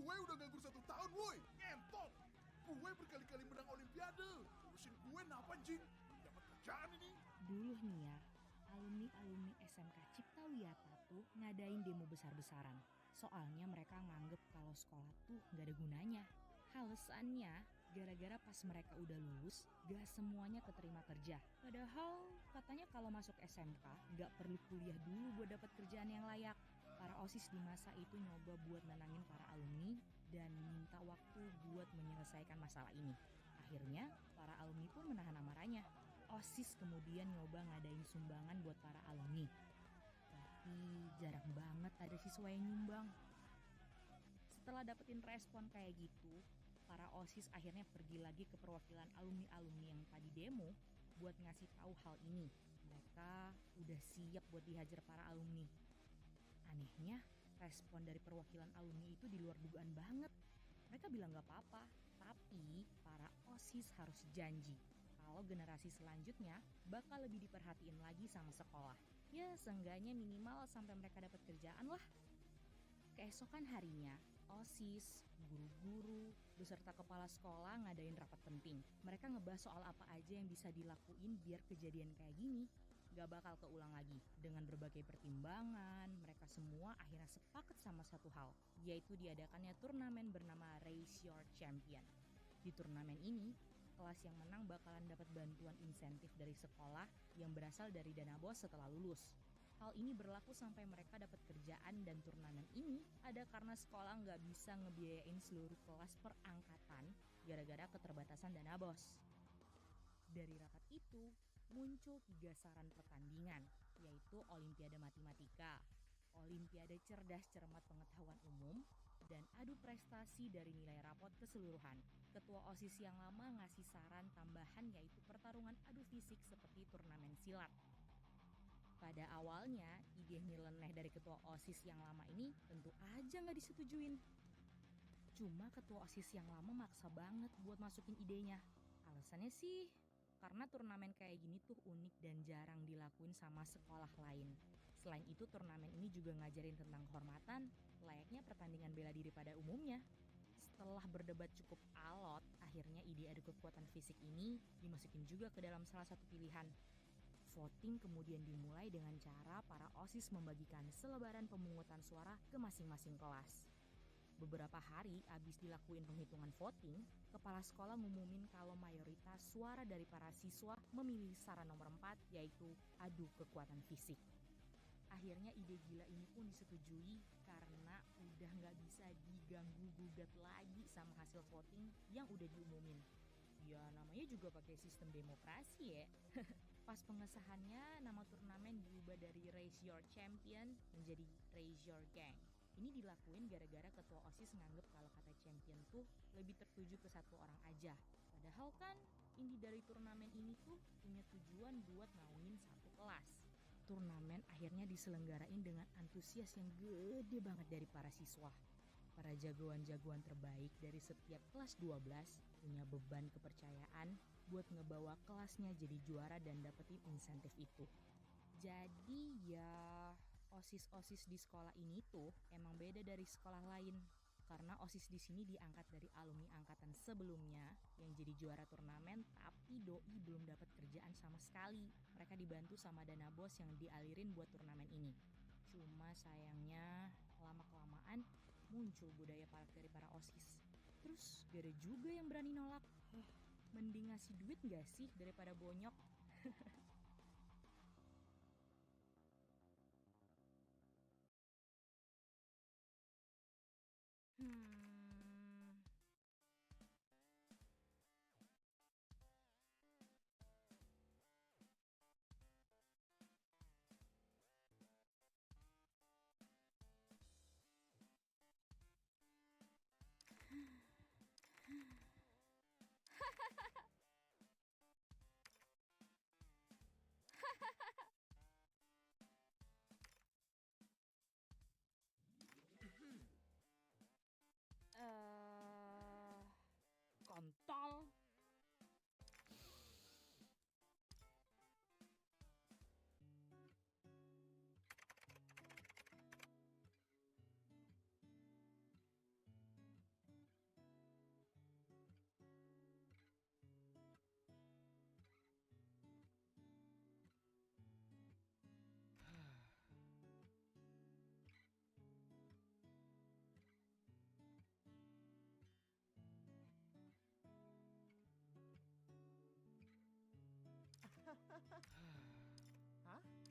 Gue udah nganggur 1 tahun, woi. Ngentot. Gue berkali-kali menang olimpiade. Urusin gue napa, anjing? Dapat kerjaan ini. Dulu nih ya, alumni SMK Cipta Wiyata tuh ngadain demo besar-besaran. Soalnya mereka nganggep kalau sekolah tuh gak ada gunanya. Alasannya, gara-gara pas mereka udah lulus, gak semuanya keterima kerja. Padahal katanya kalau masuk SMK gak perlu kuliah dulu buat dapat kerjaan yang layak. Para OSIS di masa itu nyoba buat nenangin para alumni dan minta waktu buat menyelesaikan masalah ini. Akhirnya, para alumni pun menahan amarahnya. OSIS kemudian nyoba ngadain sumbangan buat para alumni. Tapi jarang banget ada siswa yang nyumbang. Setelah dapetin respon kayak gitu, para OSIS akhirnya pergi lagi ke perwakilan alumni-alumni yang tadi demo buat ngasih tahu hal ini. Mereka udah siap buat dihajar para alumni. Anehnya, respon dari perwakilan alumni itu di luar dugaan banget. Mereka bilang gak apa-apa, tapi para OSIS harus janji kalau generasi selanjutnya bakal lebih diperhatiin lagi sama sekolah. Ya, seenggaknya minimal sampai mereka dapat kerjaan lah. Keesokan harinya, OSIS, guru-guru, beserta kepala sekolah ngadain rapat penting. Mereka ngebahas soal apa aja yang bisa dilakuin biar kejadian kayak gini gak bakal keulang lagi. Dengan berbagai pertimbangan, mereka semua akhirnya sepakat sama satu hal, yaitu diadakannya turnamen bernama Raise Your Champion. Di turnamen ini, kelas yang menang bakalan dapat bantuan insentif dari sekolah yang berasal dari dana BOS setelah lulus. Hal ini berlaku sampai mereka dapat kerjaan, dan turnamen ini ada karena sekolah nggak bisa ngebiayain seluruh kelas per angkatan gara-gara keterbatasan dana BOS. Dari rapat itu, muncul 3 saran pertandingan, yaitu Olimpiade Matematika, Olimpiade Cerdas Cermat Pengetahuan Umum, dan adu prestasi dari nilai rapot keseluruhan. Ketua OSIS yang lama ngasih saran tambahan, yaitu pertarungan adu fisik seperti turnamen silat. Pada awalnya, ide nyeleneh dari ketua OSIS yang lama ini tentu aja gak disetujuin. Cuma ketua OSIS yang lama maksa banget buat masukin idenya. Alasannya sih, karena turnamen kayak gini tuh unik dan jarang dilakuin sama sekolah lain. Selain itu, turnamen ini juga ngajarin tentang kehormatan, layaknya pertandingan bela diri pada umumnya. Setelah berdebat cukup alot, akhirnya ide adu kekuatan fisik ini dimasukin juga ke dalam salah satu pilihan. Voting kemudian dimulai dengan cara para OSIS membagikan selebaran pemungutan suara ke masing-masing kelas. Beberapa hari abis dilakuin penghitungan voting, kepala sekolah ngumumin kalau mayoritas suara dari para siswa memilih saran nomor 4, yaitu adu kekuatan fisik. Akhirnya ide gila ini pun disetujui karena udah gak bisa diganggu-gugat lagi sama hasil voting yang udah diumumin. Ya namanya juga pakai sistem demokrasi ya. Pas pengesahannya, nama turnamen diubah dari Raise Your Champion menjadi Raise Your Gang. Ini dilakuin gara-gara ketua OSIS nganggep kalau kata champion tuh lebih tertuju ke satu orang aja. Padahal kan inti dari turnamen ini tuh punya tujuan buat naungin satu kelas. Turnamen akhirnya diselenggarain dengan antusias yang gede banget dari para siswa. Para jagoan-jagoan terbaik dari setiap kelas 12 punya beban kepercayaan buat ngebawa kelasnya jadi juara dan dapetin insentif itu. Jadi ya, OSIS-OSIS di sekolah ini tuh emang beda dari sekolah lain. Karena OSIS di sini diangkat dari alumni angkatan sebelumnya yang jadi juara turnamen, tapi doi belum dapat kerjaan sama sekali. Mereka dibantu sama dana BOS yang dialirin buat turnamen ini. Cuma sayangnya lama-kelamaan muncul budaya palak dari para OSIS. Terus gak ada juga yang berani nolak. Mending ngasih duit gak sih daripada bonyok?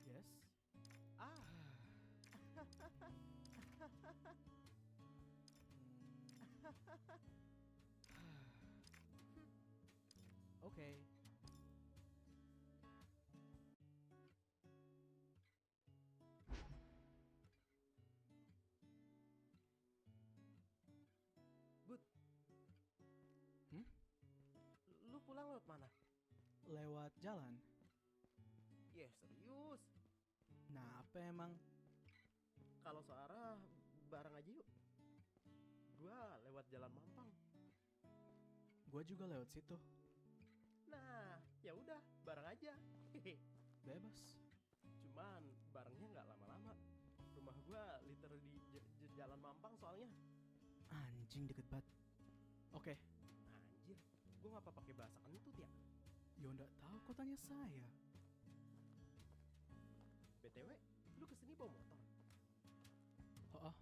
Yes. Ah. Okay. Bud, Hmm? lu pulang lewat mana? Lewat jalan. Serius. Nah, apa emang? Kalau searah bareng aja yuk. Gua lewat Jalan Mampang. Gua juga lewat situ. Nah, ya udah, bareng aja. Bebas. Cuman barengnya nggak lama-lama. Rumah gua liter di Jalan Mampang soalnya. Anjing deket banget. Oke. Anjir, gua ngapa pakai bahasa kentut ya? Yo nggak tahu kok tanya saya. BTW, lu kesini bawa motor. Oh,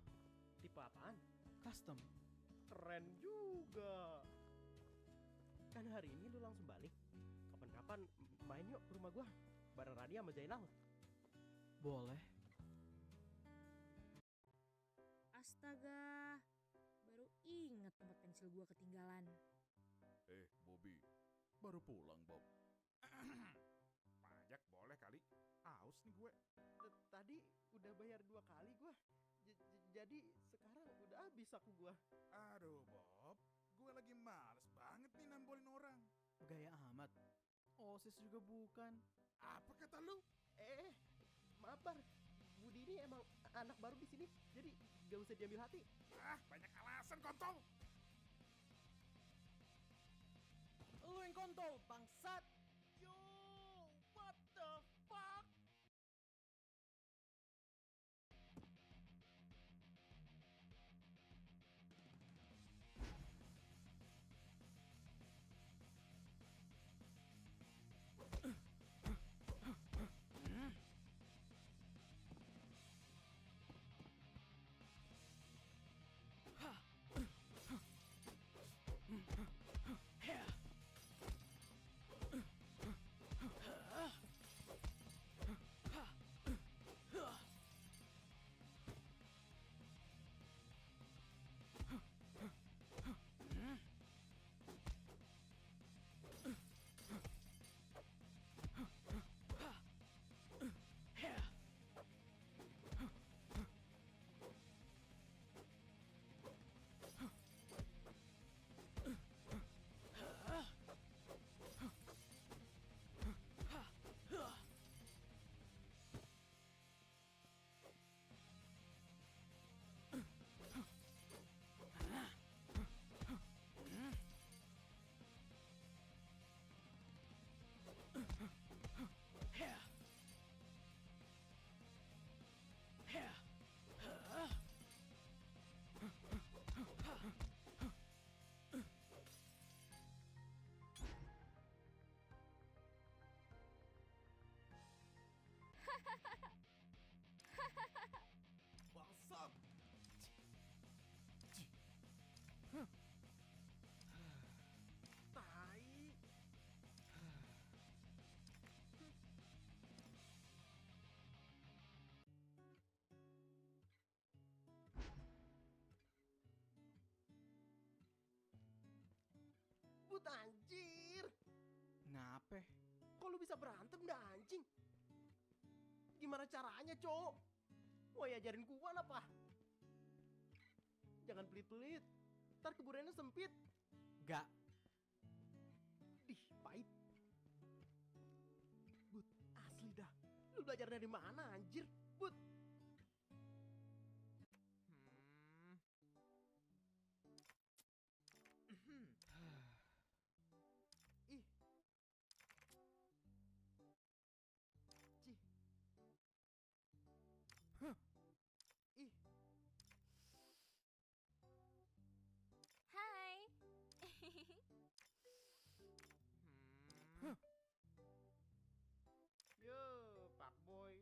Tipe apaan? custom. Keren juga. Kan hari ini lu langsung balik. Kapan-kapan main yuk ke rumah gua bareng Rani sama Zainal. Boleh. Astaga, baru inget tempat pensil gua ketinggalan. Bobby, baru pulang, Bob. Pajak boleh kali. Aus nih gue. Tadi udah bayar 2 kali gua. Jadi sekarang udah habis aku gua. Aduh, Bob. Gue lagi males banget nih nambolin orang. Gaya amat. OSIS juga bukan. Apa kata lu? Maaf Bar, Budi ini emang anak baru di sini, jadi gak usah diambil hati. Banyak alasan kontol. Lu yang kontol, bangsat. Yo, what the fuck? Bangsat. Tai. But anjir, Ngape? kok lu bisa berantem dah anjing? Gimana caranya, Cok? Mau ajarin gua apa? Jangan pelit-pelit, ntar kuburannya sempit. Gak. Ih, pahit. But, asli dah. Lu belajar dari mana anjir? But. Ih. Cih. Ih. Hai. Yo, Pak Boy.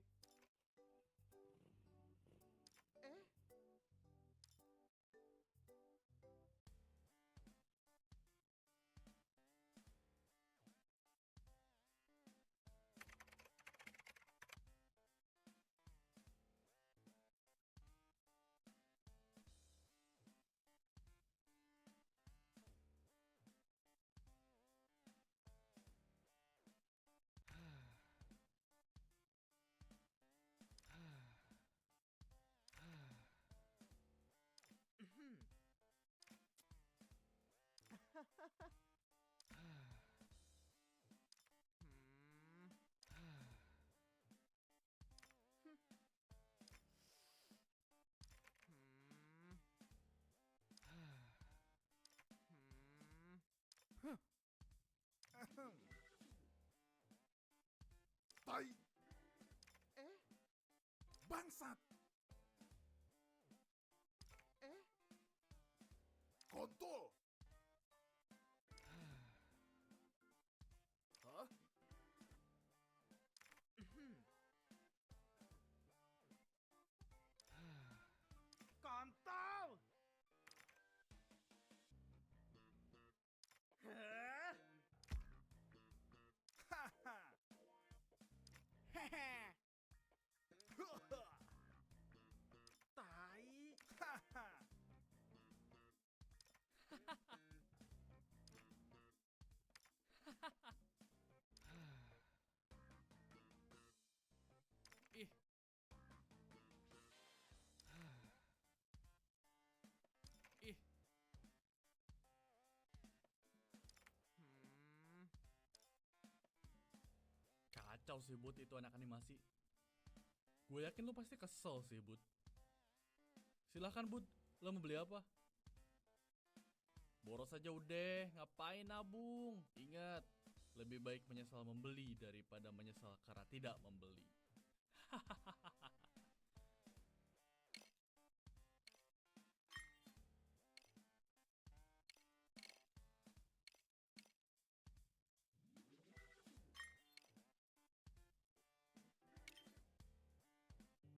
Bangsat! Kontol! Hah? Kontol! Haha! Hehe! Tai! Haha! Ih. Ih. Kacau sih Bud itu anak animasi. Gue yakin lu pasti kesel sih Bud. Silahkan Bud, lo mau beli apa? Boros aja udah, ngapain nabung? Ingat, lebih baik menyesal membeli daripada menyesal karena tidak membeli.